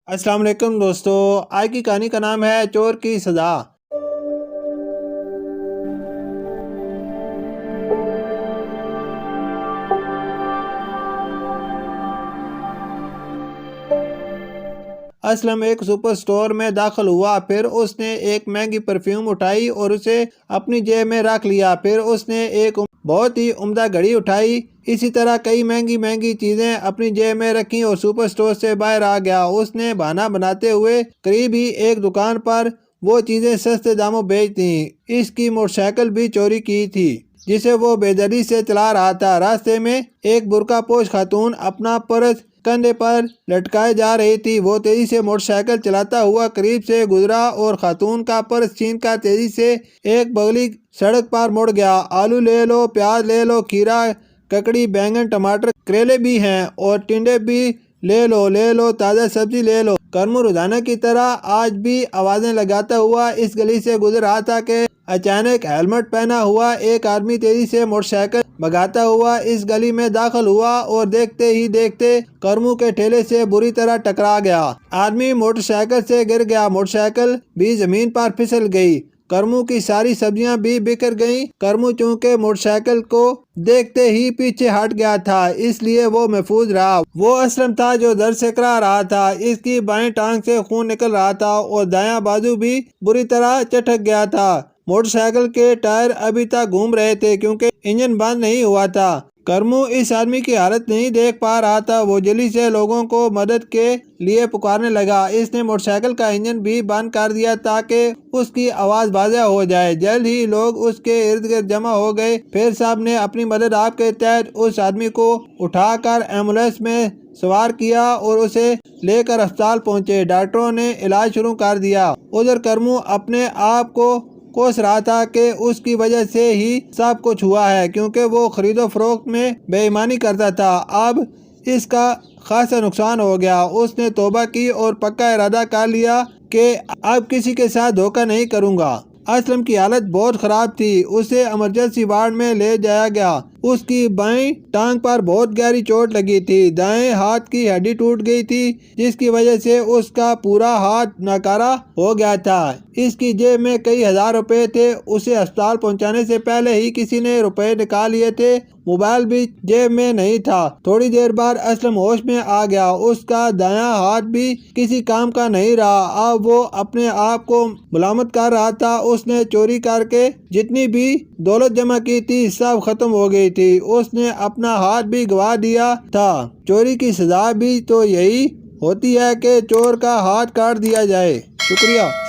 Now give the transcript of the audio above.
السلام علیکم دوستو، آج کی کہانی کا نام ہے چور کی سزا۔ اسلم ایک سپر سٹور میں داخل ہوا، پھر اس نے ایک مہنگی پرفیوم اٹھائی اور اسے اپنی جیب میں رکھ لیا۔ پھر اس نے ایک بہت ہی عمدہ گھڑی اٹھائی، اسی طرح کئی مہنگی چیزیں اپنی جیب میں رکھیں اور سپر سٹور سے باہر آ گیا۔ اس نے بہانہ بناتے ہوئے قریب ہی ایک دکان پر وہ چیزیں سستے داموں بیچ دیں۔ اس کی موٹر سائیکل بھی چوری کی تھی جسے وہ بے دردی سے چلا رہا تھا۔ راستے میں ایک برقع پوش خاتون اپنا پرس کندھے پر لٹکائے جا رہی تھی۔ وہ تیزی سے موٹر سائیکل چلاتا ہوا قریب سے گزرا اور خاتون کا پرس چھین کر تیزی سے ایک بغلی سڑک پر مڑ گیا۔ آلو لے لو، پیاز لے لو، کھیرا، ککڑی، بینگن، ٹماٹر، کریلے بھی ہیں اور ٹنڈے بھی لے لو، تازہ سبزی لے لو۔ کرمو روزانہ کی طرح آج بھی آوازیں لگاتا ہوا اس گلی سے گزر رہا تھا کہ اچانک ہیلمٹ پہنا ہوا ایک آدمی تیزی سے موٹر سائیکل بھگاتا ہوا اس گلی میں داخل ہوا اور دیکھتے ہی دیکھتے کرمو کے ٹھیلے سے بری طرح ٹکرا گیا۔ آدمی موٹر سائیکل سے گر گیا، موٹر سائیکل بھی زمین پر پھسل گئی۔ کرمو کی ساری سبزیاں بھی بکھر گئیں۔ کرمو چونکہ موٹر سائیکل کو دیکھتے ہی پیچھے ہٹ گیا تھا، اس لیے وہ محفوظ رہا۔ وہ اسلم تھا جو درد سے کراہ رہا تھا۔ اس کی بائیں ٹانگ سے خون نکل رہا تھا اور دایاں بازو بھی بری طرح چٹک گیا تھا۔ موٹر سائیکل کے ٹائر ابھی تک گھوم رہے تھے کیونکہ انجن بند نہیں ہوا تھا۔ کرمو اس آدمی کی حالت نہیں دیکھ پا رہا تھا۔ وہ جلدی سے لوگوں کو مدد کے لیے پکارنے لگا۔ اس نے موٹر سائیکل کا انجن بھی بند کر دیا تاکہ اس کی آواز واضح ہو جائے۔ جلد ہی لوگ اس کے ارد گرد جمع ہو گئے۔ پھر سب نے اپنی مدد آپ کے تحت اس آدمی کو اٹھا کر ایمبولینس میں سوار کیا اور اسے لے کر اسپتال پہنچے۔ ڈاکٹروں نے علاج شروع کر دیا۔ ادھر کرمو اپنے آپ کو کوس رہا تھا کہ اس کی وجہ سے ہی سب کچھ ہوا ہے کیونکہ وہ خرید و فروخت میں بے ایمانی کرتا تھا۔ اب اس کا خاصا نقصان ہو گیا۔ اس نے توبہ کی اور پکا ارادہ کر لیا کہ اب کسی کے ساتھ دھوکہ نہیں کروں گا۔ اسلم کی حالت بہت خراب تھی، اسے ایمرجنسی وارڈ میں لے جایا گیا۔ اس کی بائیں ٹانگ پر بہت گہری چوٹ لگی تھی، دائیں ہاتھ کی ہڈی ٹوٹ گئی تھی جس کی وجہ سے اس کا پورا ہاتھ ناکارہ ہو گیا تھا۔ اس کی جیب میں کئی ہزار روپے تھے، اسے اسپتال پہنچانے سے پہلے ہی کسی نے روپے نکال لیے تھے۔ موبائل بھی جیب میں نہیں تھا۔ تھوڑی دیر بعد اسلم ہوش میں آ گیا، اس کا دایاں ہاتھ بھی کسی کام کا نہیں رہا۔ اب وہ اپنے آپ کو ملامت کر رہا تھا۔ اس نے چوری کر کے جتنی بھی دولت جمع کی تھی سب ختم ہو گئی تھی۔ اس نے اپنا ہاتھ بھی گنوا دیا تھا۔ چوری کی سزا بھی تو یہی ہوتی ہے کہ چور کا ہاتھ کاٹ دیا جائے۔ شکریہ۔